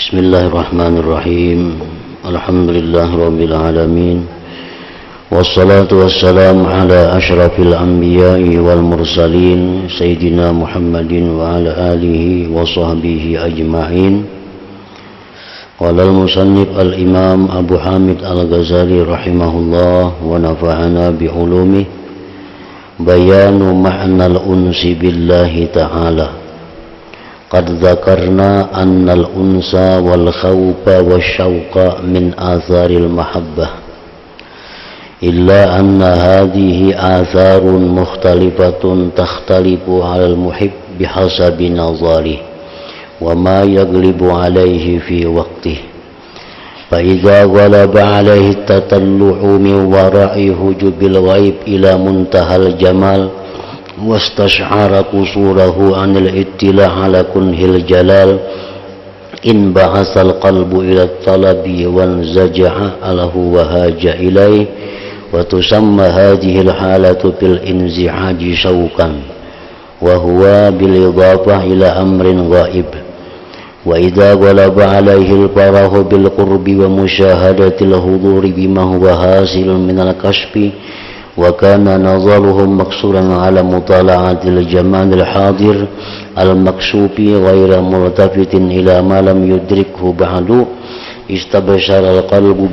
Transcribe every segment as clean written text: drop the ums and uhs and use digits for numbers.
Bismillahirrahmanirrahim. Alhamdulillahirabbil alamin. Wassalatu wassalamu ala asyrafil anbiya'i wal mursalin sayyidina Muhammadin wa ala alihi wa sahbihi ajma'in. Qala al-musannif al-imam Abu Hamid Al-Ghazali rahimahullah wa nafa'ana bi ulumihi. Bayanu ma'nal unsi billahi ta'ala. Qad dzakarna annal unsa wal khawfa wasyauqa min atharil mahabbah illa anna hadhihi atharun mukhtalifatun takhtalifu 'alal muhib bihasabi nazari wa ma yaglibu 'alayhi fi waqtihi fa idza ghalaba 'alayhi tatallu'u min wara'i hujubil ghaib ila muntahal jamal wastash'ara qusurahu anil ittila' ala kunhil jalal in bahasal qalbu ila talabi wan zaja'a alahu wa haja ilai wa tusamma hadhihi halatu bil inzi'aji syauqan wa huwa bil idafah ila amrin ghaib wa idza ghalaba alaihi al farahu bil qurbi wa musyahadatil huduri bima huwa hasilun minal kashfi wa kana nazaruhum maksuran ala mutala'atil jamanil hadir al maksufi ghaira multafitin ila ma lam yudrikhu ba'du istabshara al qalbu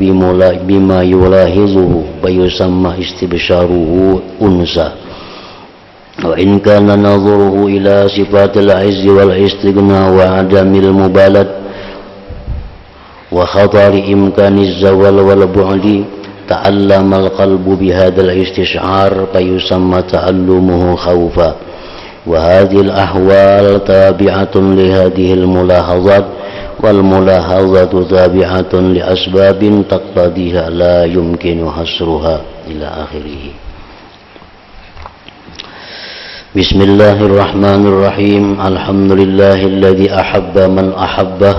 bima yulahizuhu wa yusamma istibsharuhu unsa wa in kana nazaruhu ila sifatil izzi wal istighna wa adamil mubalad wa khatari imkaniz zawal wal bu'di ta'allama al-qalbu bihadzal istish'ar fayusamma ta'allumuhu khawfa wa hadhihi al-ahwal tabi'atun li hadhihi al-mulahazat wal mulahazatu tabi'atun li asbabin taqtadiha la yumkinu hasruha ila akhirih. Bismillahirrahmanirrahim. Alhamdulillahilladzi ahabba man ahabbah.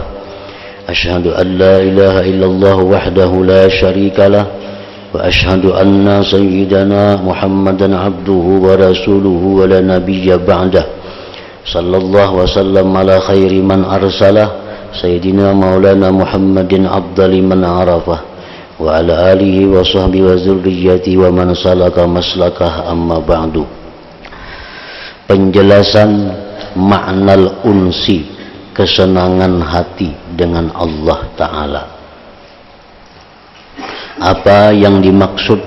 Ashhadu an la ilaha illallah wahdahu la syarika lah wa ashhadu anna sayyidana Muhammadan abduhu wa rasuluhu wa la nabiyya ba'dah. Sallallahu wa sallam ala khairi man arsalah sayyidina maulana Muhammadin afdali man arafah wa ala alihi wa sahbihi wa zurriyyati wa man salaka maslakah amma ba'du. Penjelasan makna unsi, kesenangan hati dengan Allah Ta'ala. Apa yang dimaksud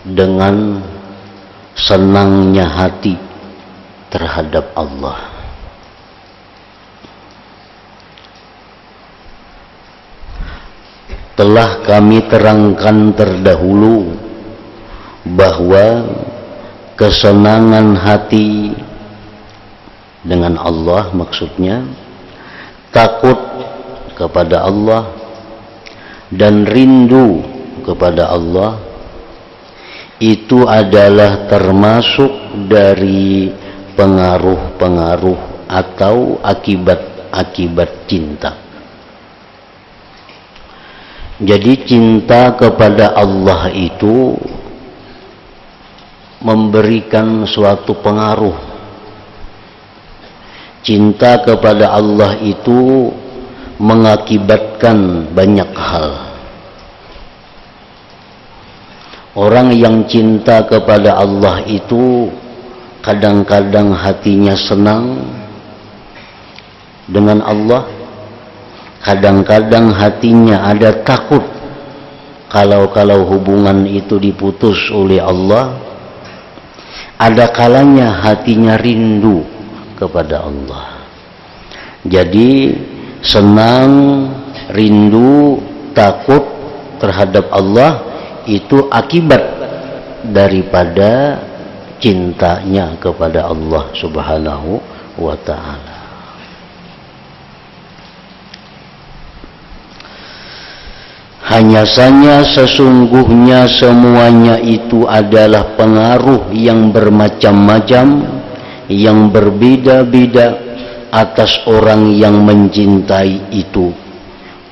dengan senangnya hati terhadap Allah? Telah kami terangkan terdahulu bahwa kesenangan hati dengan Allah maksudnya takut kepada Allah dan rindu kepada Allah itu adalah termasuk dari pengaruh-pengaruh atau akibat-akibat cinta. Jadi cinta kepada Allah itu memberikan suatu pengaruh. Cinta kepada Allah itu mengakibatkan banyak hal. Orang yang cinta kepada Allah itu kadang-kadang hatinya senang dengan Allah, kadang-kadang hatinya ada takut kalau hubungan itu diputus oleh Allah, ada kalanya hatinya rindu kepada Allah. Jadi senang, rindu, takut terhadap Allah itu akibat daripada cintanya kepada Allah Subhanahu wa ta'ala. Hanya saja sesungguhnya semuanya itu adalah pengaruh yang bermacam-macam, yang berbeda-beda atas orang yang mencintai itu.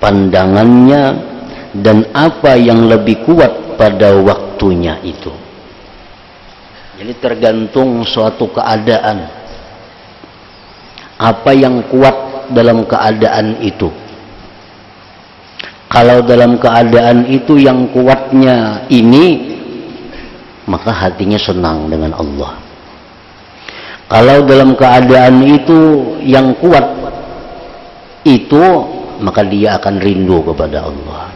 Pandangannya dan apa yang lebih kuat pada waktunya itu. Jadi tergantung suatu keadaan. Apa yang kuat dalam keadaan itu. Kalau dalam keadaan itu yang kuatnya ini, maka hatinya senang dengan Allah. Kalau dalam keadaan itu yang kuat itu, maka dia akan rindu kepada Allah.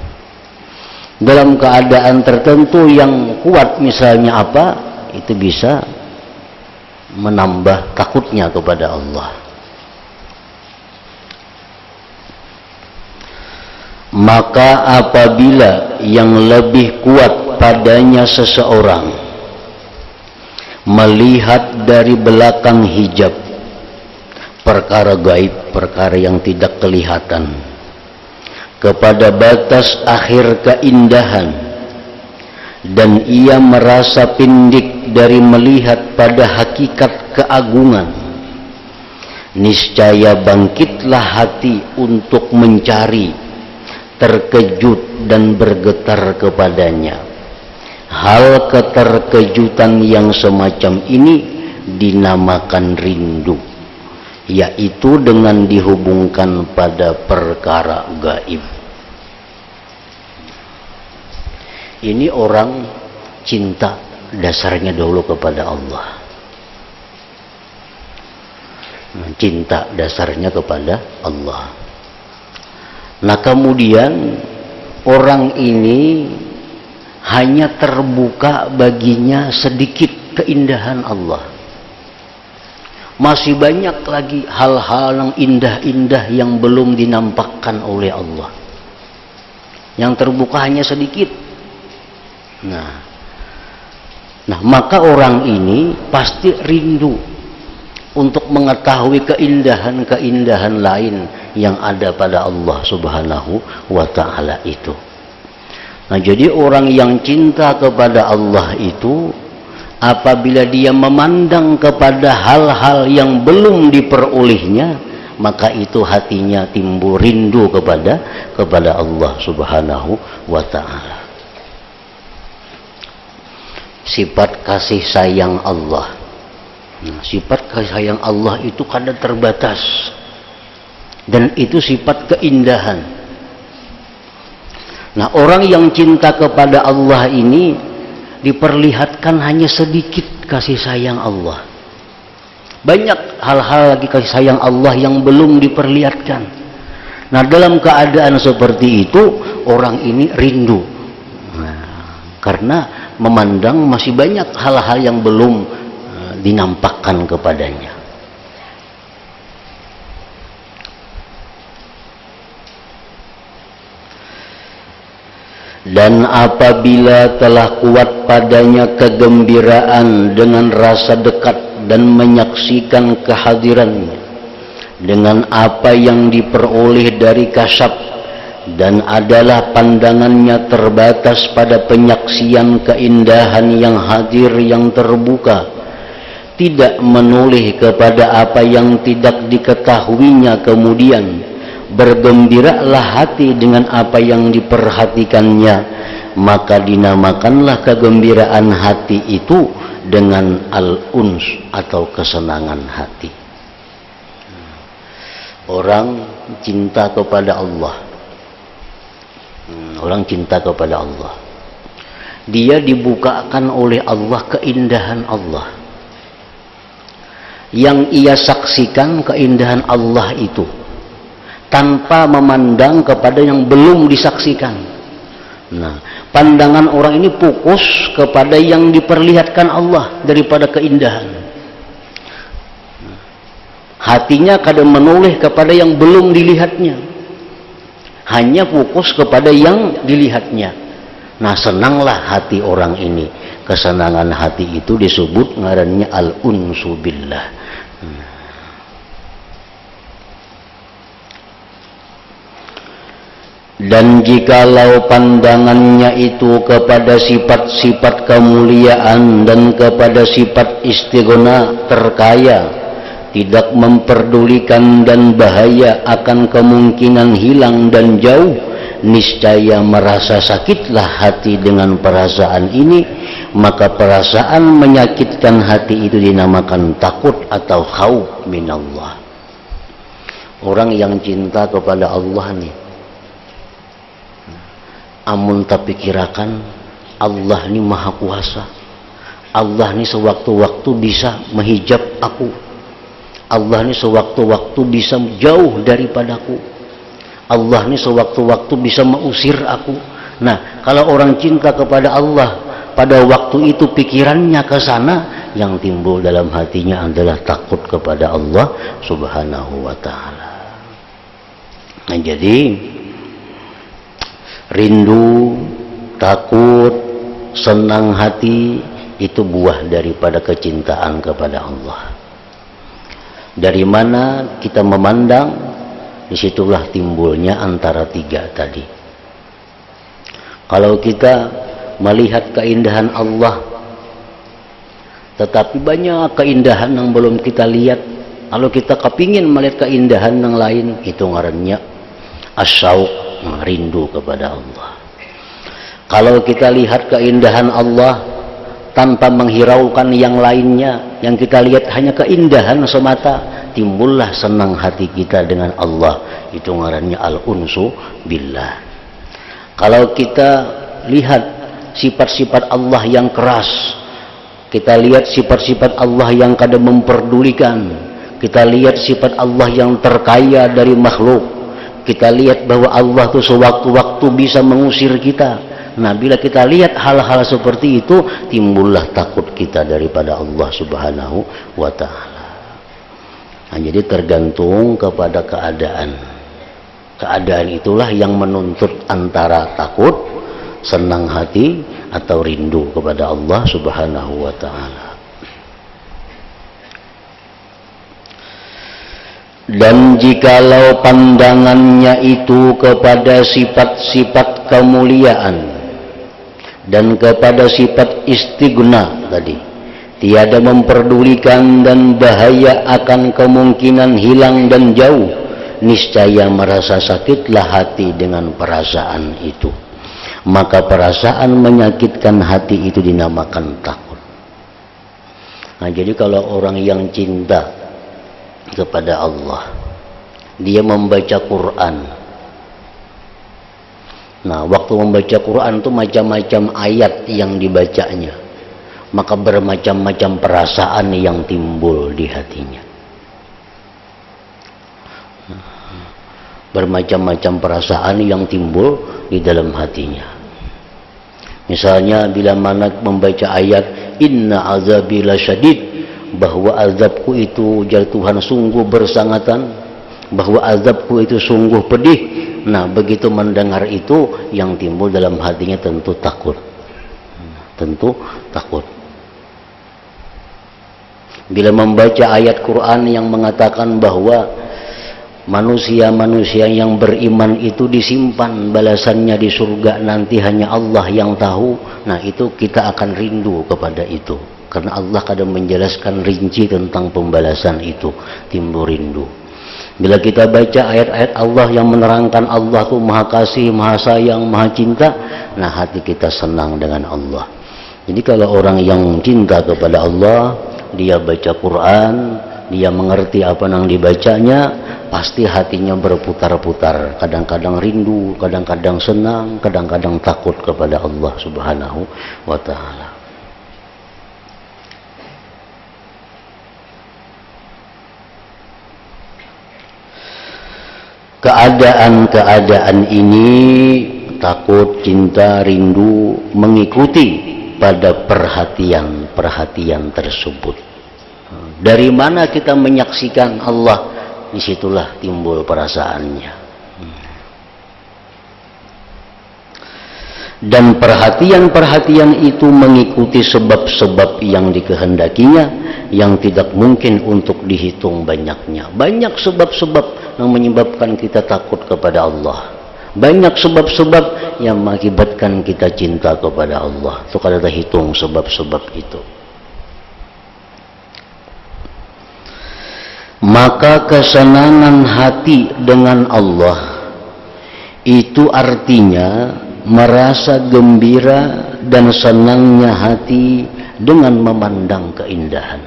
Dalam keadaan tertentu yang kuat misalnya apa, itu bisa menambah takutnya kepada Allah. Maka apabila yang lebih kuat padanya seseorang melihat dari belakang hijab perkara gaib, perkara yang tidak kelihatan, kepada batas akhir keindahan, dan ia merasa pindik dari melihat pada hakikat keagungan, niscaya bangkitlah hati untuk mencari, terkejut dan bergetar kepadanya. Hal keterkejutan yang semacam ini dinamakan rindu, yaitu dengan dihubungkan pada perkara gaib. Ini orang cinta dasarnya dulu kepada Allah. Cinta dasarnya kepada Allah. Nah kemudian orang ini hanya terbuka baginya sedikit keindahan Allah. Masih banyak lagi hal-hal yang indah-indah yang belum dinampakkan oleh Allah. Yang terbuka hanya sedikit. Nah, maka orang ini pasti rindu untuk mengetahui keindahan-keindahan lain yang ada pada Allah Subhanahu wa ta'ala itu. Nah, jadi orang yang cinta kepada Allah itu, apabila dia memandang kepada hal-hal yang belum diperolehnya, maka itu hatinya timbul rindu kepada Allah Subhanahu wa ta'ala. Sifat kasih sayang Allah. Nah, sifat kasih sayang Allah itu kadang terbatas, dan itu sifat keindahan. Nah, orang yang cinta kepada Allah ini diperlihatkan hanya sedikit kasih sayang Allah. Banyak hal-hal lagi kasih sayang Allah yang belum diperlihatkan. Nah, dalam keadaan seperti itu orang ini rindu. Nah, karena memandang masih banyak hal-hal yang belum dinampakkan kepadanya. Dan apabila telah kuat padanya kegembiraan dengan rasa dekat dan menyaksikan kehadirannya dengan apa yang diperoleh dari kasyaf, dan adalah pandangannya terbatas pada penyaksian keindahan yang hadir yang terbuka, tidak menoleh kepada apa yang tidak diketahuinya, kemudian bergembiralah hati dengan apa yang diperhatikannya, maka dinamakanlah kegembiraan hati itu dengan al-uns atau kesenangan hati. Orang cinta kepada Allah, orang cinta kepada Allah, dia dibukakan oleh Allah keindahan Allah. Yang ia saksikan keindahan Allah itu tanpa memandang kepada yang belum disaksikan. Nah, pandangan orang ini fokus kepada yang diperlihatkan Allah daripada keindahan. Hatinya kadang menoleh kepada yang belum dilihatnya, hanya fokus kepada yang dilihatnya. Nah, senanglah hati orang ini. Kesenangan hati itu disebut ngarannya al-unsu billah. Dan jikalau pandangannya itu kepada sifat-sifat kemuliaan dan kepada sifat istighna terkaya, tidak memperdulikan dan bahaya akan kemungkinan hilang dan jauh, niscaya merasa sakitlah hati dengan perasaan ini, maka perasaan menyakitkan hati itu dinamakan takut atau khauf minallah. Orang yang cinta kepada Allah nih, amun tak pikirakan Allah ini maha kuasa, Allah ini sewaktu-waktu bisa menghijab aku, Allah ini sewaktu-waktu bisa jauh daripadaku, Allah ini sewaktu-waktu bisa mengusir aku. Nah, kalau orang cinta kepada Allah, pada waktu itu pikirannya ke sana, yang timbul dalam hatinya adalah takut kepada Allah Subhanahu wa ta'ala. Nah, jadi rindu, takut, senang hati itu buah daripada kecintaan kepada Allah. Dari mana kita memandang, disitulah timbulnya antara tiga tadi. Kalau kita melihat keindahan Allah, tetapi banyak keindahan yang belum kita lihat, kalau kita kepingin melihat keindahan yang lain, itu ngarannya asyauq, rindu kepada Allah. Kalau kita lihat keindahan Allah tanpa menghiraukan yang lainnya, yang kita lihat hanya keindahan semata, timbullah senang hati kita dengan Allah, itu ngarannya al-unsu billah. Kalau kita lihat sifat-sifat Allah yang keras, kita lihat sifat-sifat Allah yang kadang memperdulikan, kita lihat sifat Allah yang terkaya dari makhluk, kita lihat bahwa Allah itu sewaktu-waktu bisa mengusir kita. Nah, bila kita lihat hal-hal seperti itu, timbullah takut kita daripada Allah Subhanahu wa ta'ala. Nah, jadi tergantung kepada keadaan. Keadaan itulah yang menuntut antara takut, senang hati, atau rindu kepada Allah Subhanahu wa ta'ala. Dan jikalau pandangannya itu kepada sifat-sifat kemuliaan dan kepada sifat istighna tadi, tiada memperdulikan dan bahaya akan kemungkinan hilang dan jauh, niscaya merasa sakitlah hati dengan perasaan itu. Maka perasaan menyakitkan hati itu dinamakan takut. Nah, jadi kalau orang yang cinta kepada Allah, dia membaca Quran. Nah, waktu membaca Quran itu macam-macam ayat yang dibacanya, maka bermacam-macam perasaan yang timbul di hatinya. Bermacam-macam perasaan yang timbul di dalam hatinya. Misalnya bila mana membaca ayat inna azabi lasyadid, bahwa azabku itu jar Tuhan sungguh bersangatan, bahwa azabku itu sungguh pedih. Nah, begitu mendengar itu, yang timbul dalam hatinya tentu takut. Tentu takut. Bila membaca ayat Quran yang mengatakan bahwa manusia-manusia yang beriman itu disimpan balasannya di surga nanti hanya Allah yang tahu, nah itu kita akan rindu kepada itu. Karena Allah kadang menjelaskan rinci tentang pembalasan itu, timbul rindu. Bila kita baca ayat-ayat Allah yang menerangkan Allah itu maha kasih, maha sayang, maha cinta, nah hati kita senang dengan Allah. Jadi kalau orang yang cinta kepada Allah, dia baca Quran, dia mengerti apa yang dibacanya, pasti hatinya berputar-putar, kadang-kadang rindu, kadang-kadang senang, kadang-kadang takut kepada Allah Subhanahu wa ta'ala. Keadaan-keadaan ini, takut, cinta, rindu, mengikuti pada perhatian-perhatian tersebut. Dari mana kita menyaksikan Allah, disitulah timbul perasaannya. Dan perhatian-perhatian itu mengikuti sebab-sebab yang dikehendakinya, yang tidak mungkin untuk dihitung banyaknya. Banyak sebab-sebab yang menyebabkan kita takut kepada Allah. Banyak sebab-sebab yang mengakibatkan kita cinta kepada Allah. Itu kalau kita hitung sebab-sebab itu. Maka kesenangan hati dengan Allah itu artinya merasa gembira dan senangnya hati dengan memandang keindahan.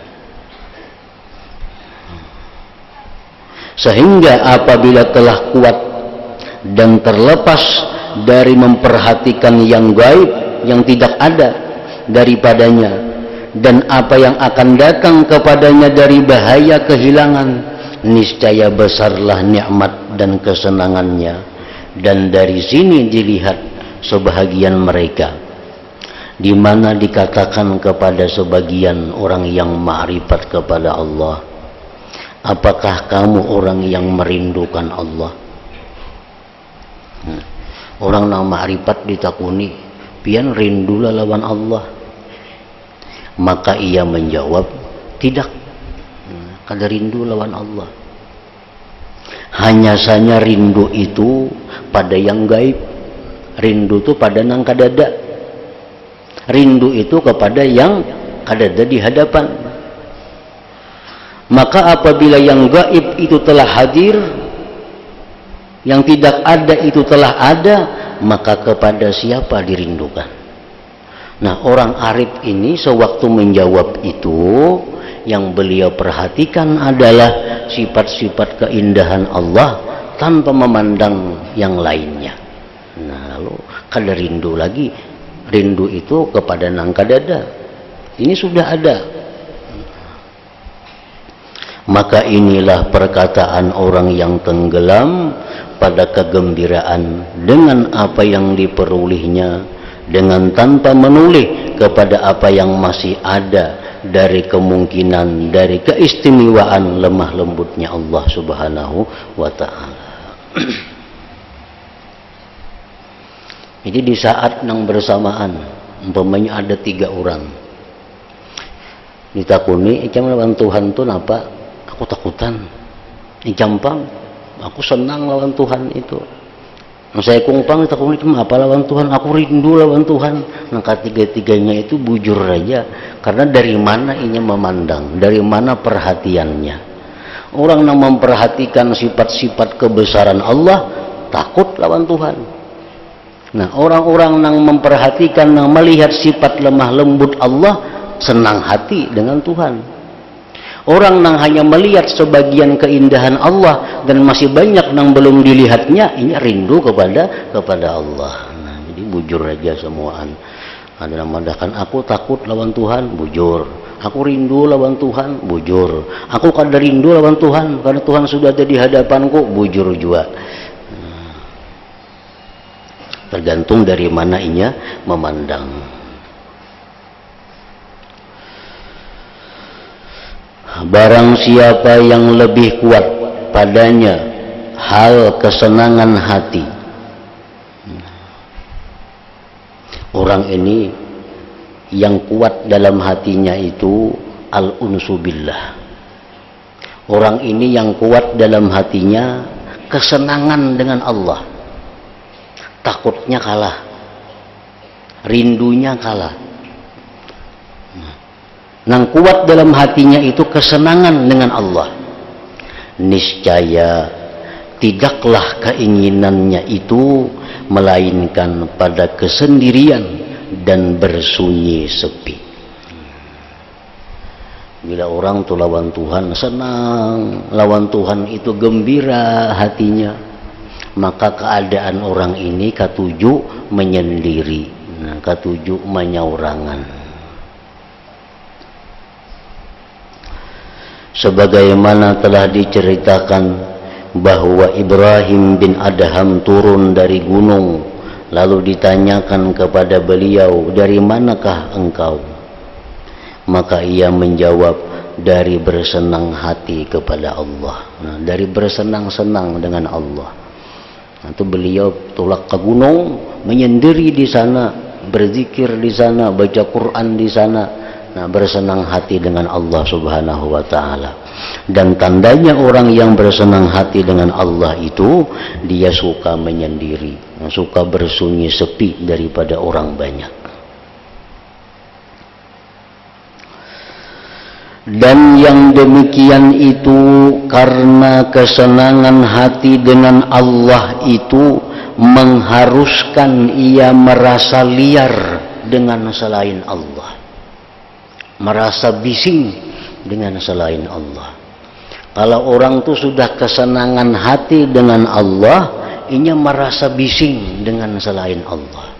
Sehingga apabila telah kuat dan terlepas dari memperhatikan yang gaib, yang tidak ada daripadanya, dan apa yang akan datang kepadanya dari bahaya kehilangan, niscaya besarlah nikmat dan kesenangannya. Dan dari sini dilihat sebahagian mereka, di mana dikatakan kepada sebagian orang yang ma'rifat kepada Allah, apakah kamu orang yang merindukan Allah? Orang nang ma'rifat ditakuni, pian rindulah lawan Allah. Maka ia menjawab, tidak, kada rindu lawan Allah. Hanya saja rindu itu pada yang gaib, rindu itu pada nang kadada, rindu itu kepada yang kadada di hadapan. Maka apabila yang gaib itu telah hadir, yang tidak ada itu telah ada, maka kepada siapa dirindukan? Nah, orang arif ini sewaktu menjawab itu, yang beliau perhatikan adalah sifat-sifat keindahan Allah tanpa memandang yang lainnya. Nah, lalu kada rindu lagi, rindu itu kepada nang kadada, ini sudah ada. Maka inilah perkataan orang yang tenggelam pada kegembiraan dengan apa yang diperolehnya, dengan tanpa menoleh kepada apa yang masih ada dari kemungkinan, dari keistimewaan lemah lembutnya Allah Subhanahu wa ta'ala. Jadi di saat yang bersamaan, umpamanya ada 3 orang ditakuni, icam lawan Tuhan tu napa? Aku takutan. Icampang, aku senang lawan Tuhan itu. Saya kungpang ditakuni, cuma apa lawan Tuhan? Aku rindu lawan Tuhan. Nah, ketiga-tiganya itu bujur aja. Karena dari mana inya memandang, dari mana perhatiannya. Orang yang memperhatikan sifat-sifat kebesaran Allah, takut lawan Tuhan. Nah, orang-orang yang memperhatikan, yang melihat sifat lemah lembut Allah, senang hati dengan Tuhan. Orang yang hanya melihat sebagian keindahan Allah dan masih banyak yang belum dilihatnya, ini rindu kepada Allah. Nah, jadi bujur aja semuaan. Ada yang mengatakan aku takut lawan Tuhan, bujur. Aku rindu lawan Tuhan, bujur. Aku kada rindu lawan Tuhan karena Tuhan sudah ada di hadapanku, bujur juga. Tergantung dari mana inya memandang. Barang siapa yang lebih kuat padanya hal kesenangan hati, orang ini yang kuat dalam hatinya itu al-unsu billah. Orang ini yang kuat dalam hatinya kesenangan dengan Allah. Takutnya kalah, rindunya kalah. Nang kuat dalam hatinya itu kesenangan dengan Allah. Niscaya tidaklah keinginannya itu melainkan pada kesendirian dan bersunyi sepi. Bila orang tu lawan Tuhan senang, lawan Tuhan itu gembira hatinya, maka keadaan orang ini katuju menyendiri, katuju menyaurangan. Sebagaimana telah diceritakan bahwa Ibrahim bin Adham turun dari gunung, lalu ditanyakan kepada beliau, dari manakah engkau? Maka ia menjawab, dari bersenang hati kepada Allah. Nah, dari bersenang-senang dengan Allah. Nah, itu beliau tulak ke gunung, menyendiri di sana, berzikir di sana, baca Quran di sana. Nah, bersenang hati dengan Allah Subhanahu wa ta'ala. Dan tandanya orang yang bersenang hati dengan Allah itu, dia suka menyendiri, suka bersunyi sepi daripada orang banyak. Dan yang demikian itu karena kesenangan hati dengan Allah itu mengharuskan ia merasa liar dengan selain Allah, merasa bising dengan selain Allah. Kalau orang itu sudah kesenangan hati dengan Allah, inya merasa bising dengan selain Allah.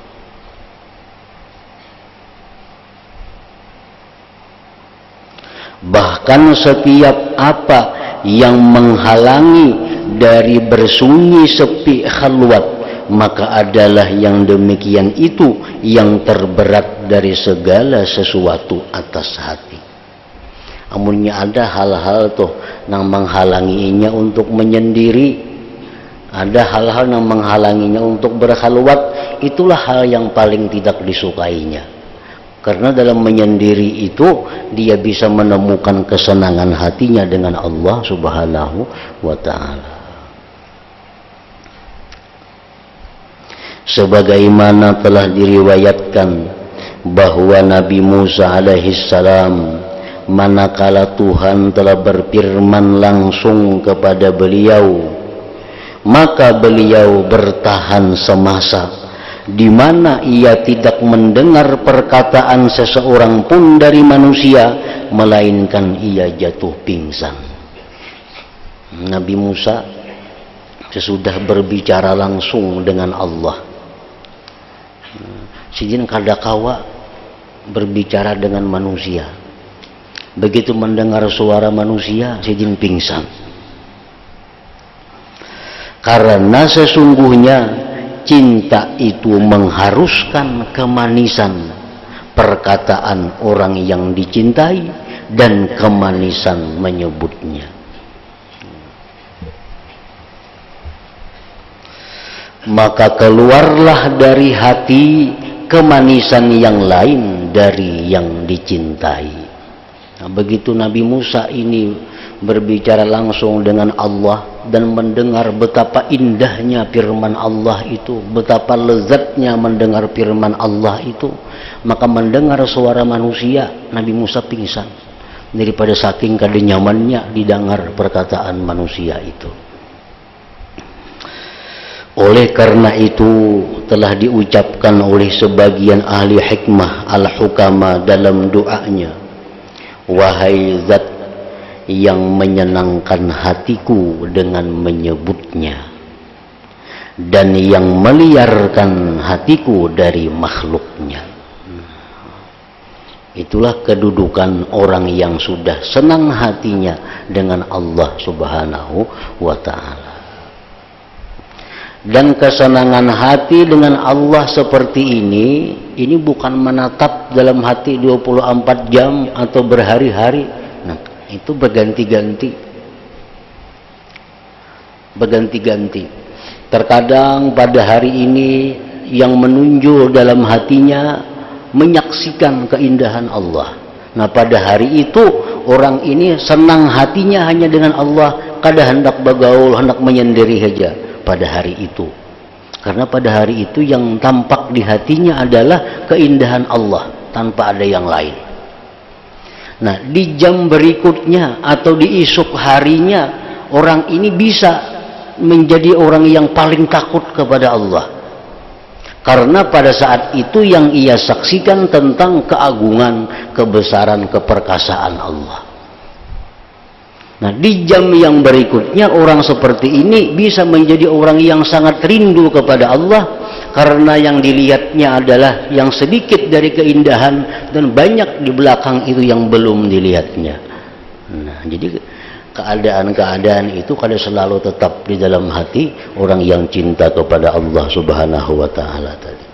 Bahkan setiap apa yang menghalangi dari bersunyi sepi khalwat, maka adalah yang demikian itu yang terberat dari segala sesuatu atas hati. Amunnya ada hal-hal tuh yang menghalanginya untuk menyendiri, ada hal-hal yang menghalanginya untuk berkhalwat, itulah hal yang paling tidak disukainya. Karena dalam menyendiri itu dia bisa menemukan kesenangan hatinya dengan Allah Subhanahu wa ta'ala. Sebagaimana telah diriwayatkan bahwa Nabi Musa alaihissalam manakala Tuhan telah berfirman langsung kepada beliau, maka beliau bertahan semasa di mana ia tidak mendengar perkataan seseorang pun dari manusia, melainkan ia jatuh pingsan. Nabi Musa sesudah berbicara langsung dengan Allah, sidin kadakawa berbicara dengan manusia, begitu mendengar suara manusia sidin pingsan. Karena sesungguhnya cinta itu mengharuskan kemanisan perkataan orang yang dicintai dan kemanisan menyebutnya. Maka keluarlah dari hati kemanisan yang lain dari yang dicintai. Nah, begitu Nabi Musa ini berbicara langsung dengan Allah dan mendengar betapa indahnya firman Allah itu, betapa lezatnya mendengar firman Allah itu, maka mendengar suara manusia Nabi Musa pingsan daripada saking kadenyamannya didengar perkataan manusia itu. Oleh karena itu telah diucapkan oleh sebagian ahli hikmah al-hukama dalam doanya, wahai zat yang menyenangkan hatiku dengan menyebutnya dan yang meliarkan hatiku dari makhluknya. Itulah kedudukan orang yang sudah senang hatinya dengan Allah Subhanahu wa ta'ala. Dan kesenangan hati dengan Allah seperti ini bukan menatap dalam hati 24 jam atau berhari-hari. Nah, itu berganti-ganti. Terkadang pada hari ini yang menunjuk dalam hatinya menyaksikan keindahan Allah. Nah, pada hari itu orang ini senang hatinya hanya dengan Allah, kada hendak bergaul, hendak menyendiri saja pada hari itu. Karena pada hari itu yang tampak di hatinya adalah keindahan Allah tanpa ada yang lain. Nah, di jam berikutnya atau di esok harinya orang ini bisa menjadi orang yang paling takut kepada Allah. Karena pada saat itu yang ia saksikan tentang keagungan, kebesaran, keperkasaan Allah. Nah, di jam yang berikutnya orang seperti ini bisa menjadi orang yang sangat rindu kepada Allah, karena yang dilihatnya adalah yang sedikit dari keindahan dan banyak di belakang itu yang belum dilihatnya. Nah, jadi keadaan-keadaan itu kada selalu tetap di dalam hati orang yang cinta kepada Allah Subhanahu wa ta'ala tadi.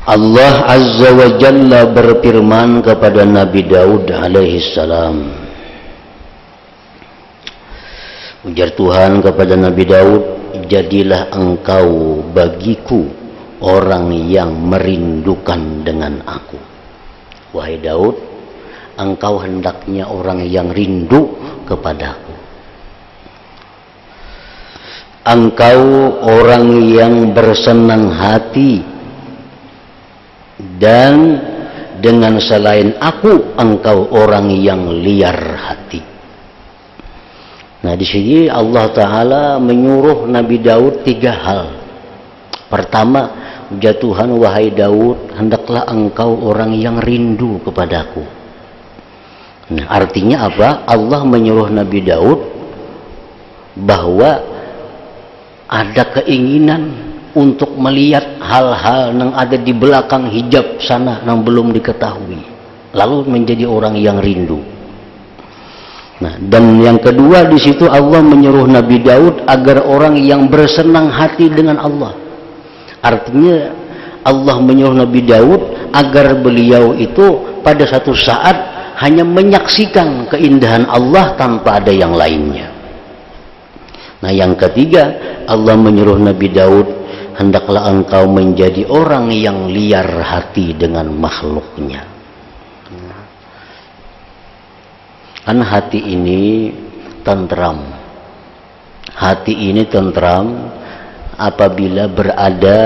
Allah Azza wa Jalla berfirman kepada Nabi Daud alaihissalam. Ujar Tuhan kepada Nabi Daud, jadilah engkau bagiku orang yang merindukan dengan aku. Wahai Daud, engkau hendaknya orang yang rindu kepadaku. Engkau orang yang bersenang hati, dan dengan selain aku engkau orang yang liar hati. Nah, di sini Allah Ta'ala menyuruh Nabi Daud 3 hal. Pertama, "Jatuhan wahai Daud, hendaklah engkau orang yang rindu kepadaku." Nah, artinya apa? Allah menyuruh Nabi Daud bahwa ada keinginan untuk melihat hal-hal yang ada di belakang hijab sana yang belum diketahui, lalu menjadi orang yang rindu. Nah, dan yang kedua di situ Allah menyuruh Nabi Daud agar orang yang bersenang hati dengan Allah. Artinya Allah menyuruh Nabi Daud agar beliau itu pada satu saat hanya menyaksikan keindahan Allah tanpa ada yang lainnya. Nah, yang ketiga, Allah menyuruh Nabi Daud, "Hendaklah engkau menjadi orang yang liar hati dengan makhluknya." Kan hati ini tentram. Hati ini tentram apabila berada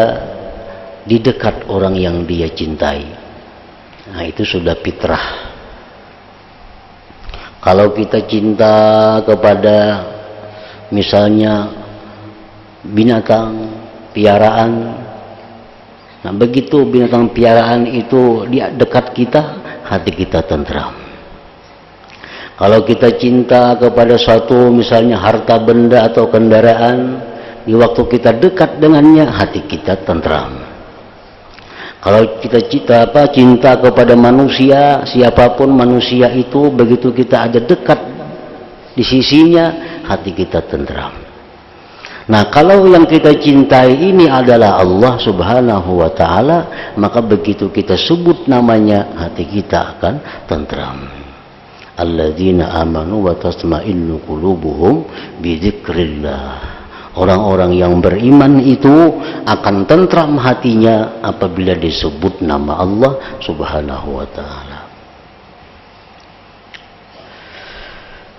di dekat orang yang dia cintai. Nah, itu sudah fitrah. Kalau kita cinta kepada misalnya binatang piaraan, nah begitu binatang piaraan itu di dekat kita, hati kita tentram. Kalau kita cinta kepada suatu misalnya harta benda atau kendaraan, di waktu kita dekat dengannya, hati kita tentram. Kalau kita cinta kepada manusia, siapapun manusia itu, begitu kita ada dekat di sisinya, hati kita tentram. Nah, kalau yang kita cintai ini adalah Allah Subhanahu wa ta'ala, maka begitu kita sebut namanya, hati kita akan tentram. Alladzina amanu wa tasma'innu qulubuhum bi dzikrillah. Orang-orang yang beriman itu akan tentram hatinya apabila disebut nama Allah Subhanahu wa ta'ala.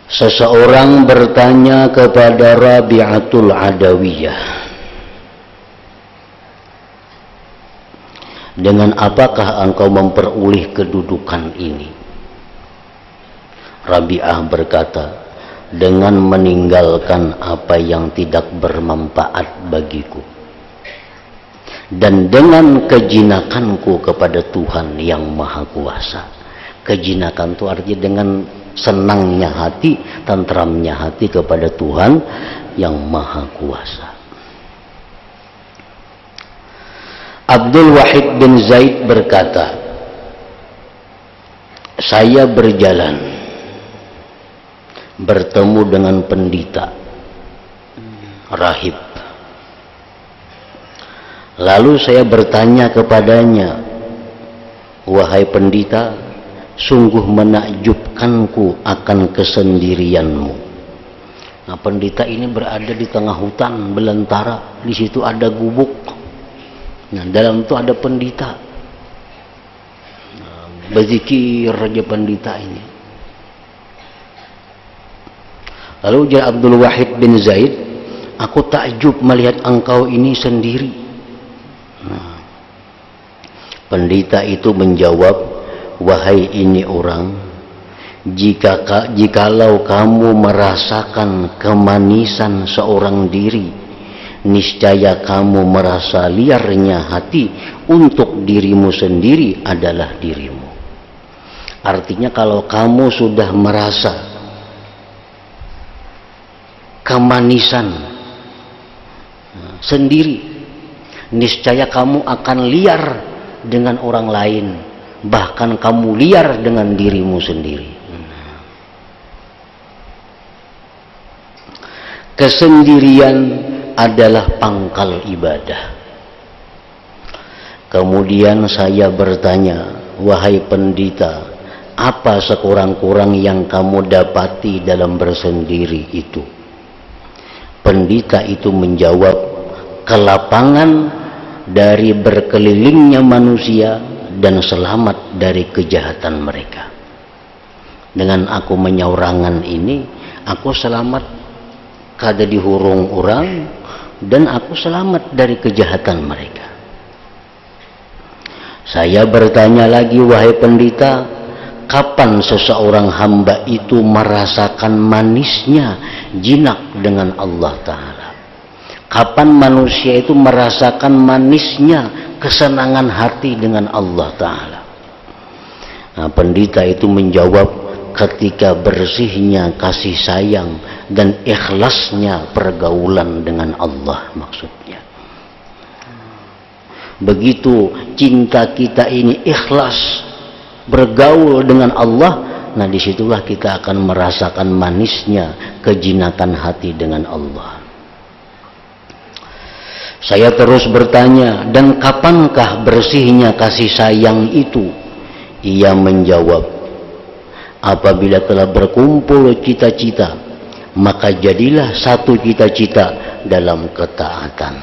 Seseorang bertanya kepada Rabi'atul Adawiyah, "Dengan apakah engkau memperoleh kedudukan ini?" Rabi'ah berkata, "Dengan meninggalkan apa yang tidak bermanfaat bagiku, dan dengan kejinakanku kepada Tuhan yang Maha Kuasa." Kejinakan itu artinya dengan senangnya hati, tentramnya hati kepada Tuhan yang Maha Kuasa. Abdul Wahid bin Zaid berkata, "Saya berjalan bertemu dengan pendeta rahib. Lalu saya bertanya kepadanya, 'Wahai pendeta, sungguh menakjubkanku akan kesendirianmu.'" Nah, pendeta ini berada di tengah hutan belantara, di situ ada gubuk. Nah, dalam itu ada pendeta. Nah, berzikir raja pendeta ini. Lalu ujar Abdul Wahid bin Zaid, "Aku takjub melihat engkau ini sendiri." Nah, pendeta itu menjawab, "Wahai ini orang, jikalau kamu merasakan kemanisan seorang diri, niscaya kamu merasa liarnya hati untuk dirimu sendiri adalah dirimu." Artinya kalau kamu sudah merasa kemanisan sendiri, niscaya kamu akan liar dengan orang lain, bahkan kamu liar dengan dirimu sendiri. Kesendirian adalah pangkal ibadah. Kemudian saya bertanya, "Wahai pendeta, apa sekurang-kurang yang kamu dapati dalam bersendiri itu?" Pendeta itu menjawab, "Kelapangan dari berkelilingnya manusia dan selamat dari kejahatan mereka." Dengan aku menyaurangan ini, aku selamat kada dihurung orang, dan aku selamat dari kejahatan mereka. Saya bertanya lagi, "Wahai pendeta, kapan seseorang hamba itu merasakan manisnya jinak dengan Allah Ta'ala?" Kapan manusia itu merasakan manisnya kesenangan hati dengan Allah Ta'ala? Nah, pendeta itu menjawab, ketika bersihnya kasih sayang dan ikhlasnya pergaulan dengan Allah, maksudnya. Begitu cinta kita ini ikhlas bergaul dengan Allah, nah disitulah kita akan merasakan manisnya kejinakan hati dengan Allah. Saya terus bertanya, dan kapankah bersihnya kasih sayang itu? Ia menjawab, apabila telah berkumpul cita-cita, maka jadilah satu cita-cita dalam ketaatan.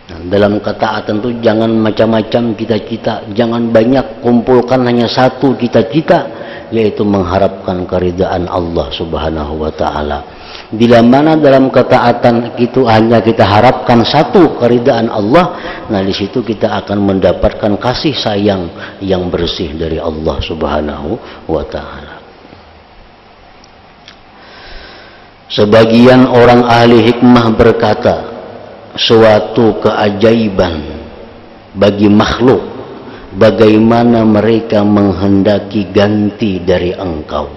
Nah, dalam ketaatan itu jangan macam-macam cita-cita, jangan banyak, kumpulkan hanya satu cita-cita, yaitu mengharapkan keridaan Allah Subhanahu wa Ta'ala. Bila mana dalam ketaatan itu hanya kita harapkan satu keridaan Allah, nah di situ kita akan mendapatkan kasih sayang yang bersih dari Allah Subhanahu wa Ta'ala. Sebagian orang ahli hikmah berkata, suatu keajaiban bagi makhluk bagaimana mereka menghendaki ganti dari engkau.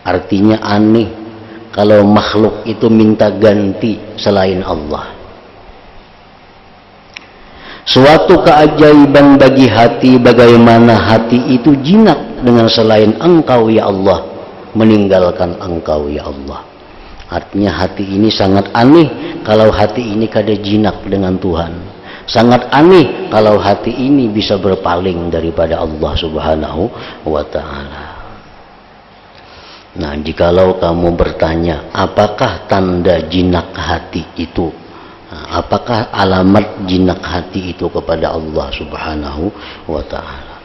Artinya aneh kalau makhluk itu minta ganti selain Allah. Suatu keajaiban bagi hati bagaimana hati itu jinak dengan selain engkau ya Allah, meninggalkan engkau ya Allah. Artinya hati ini sangat aneh kalau hati ini kada jinak dengan Tuhan. Sangat aneh kalau hati ini bisa berpaling daripada Allah Subhanahu wa Ta'ala. Nah, jikalau kamu bertanya, apakah tanda jinak hati itu? Nah, apakah alamat jinak hati itu kepada Allah Subhanahu wa Ta'ala?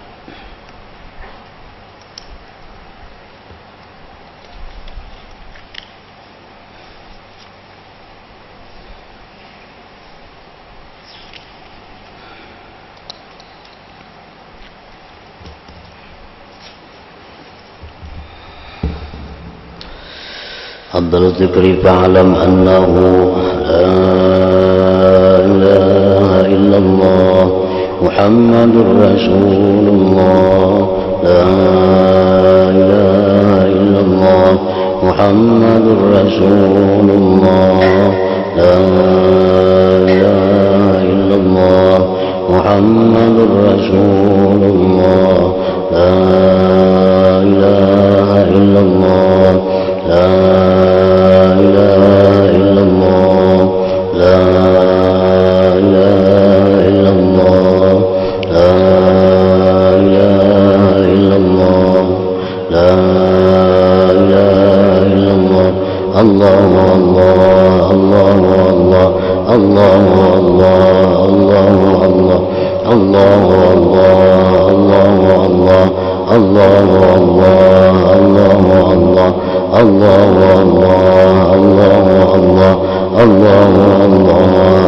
أفضل الذكر فاعلم أنه لا إله إلا الله محمد رسول الله لا إله إلا الله محمد رسول الله لا إله إلا الله محمد رسول الله لا إله إلا الله لا إله إلا الله لا إله إلا الله لا إله إلا الله لا إله إلا الله الله الله الله الله الله الله الله الله الله الله الله الله الله الله الله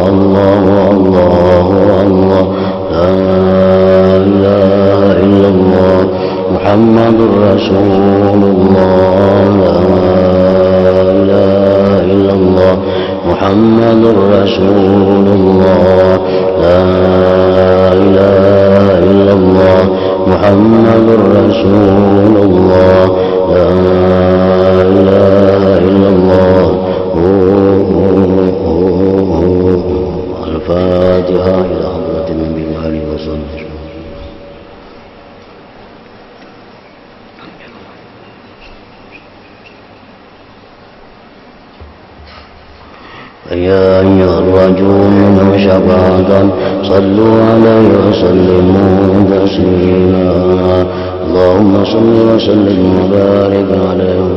الله الله الله لا إله إلا الله محمد رسول الله لا إله إلا الله محمد رسول الله لا إله إلا الله محمد رسول الله لا إله إلا الله الفاتحة إلى حضرة النبي عليه وسلم. يا أيها الرجل شفاعة صلوا عليه وسلموا تسليما اللهم صل وسلم وبارك عليه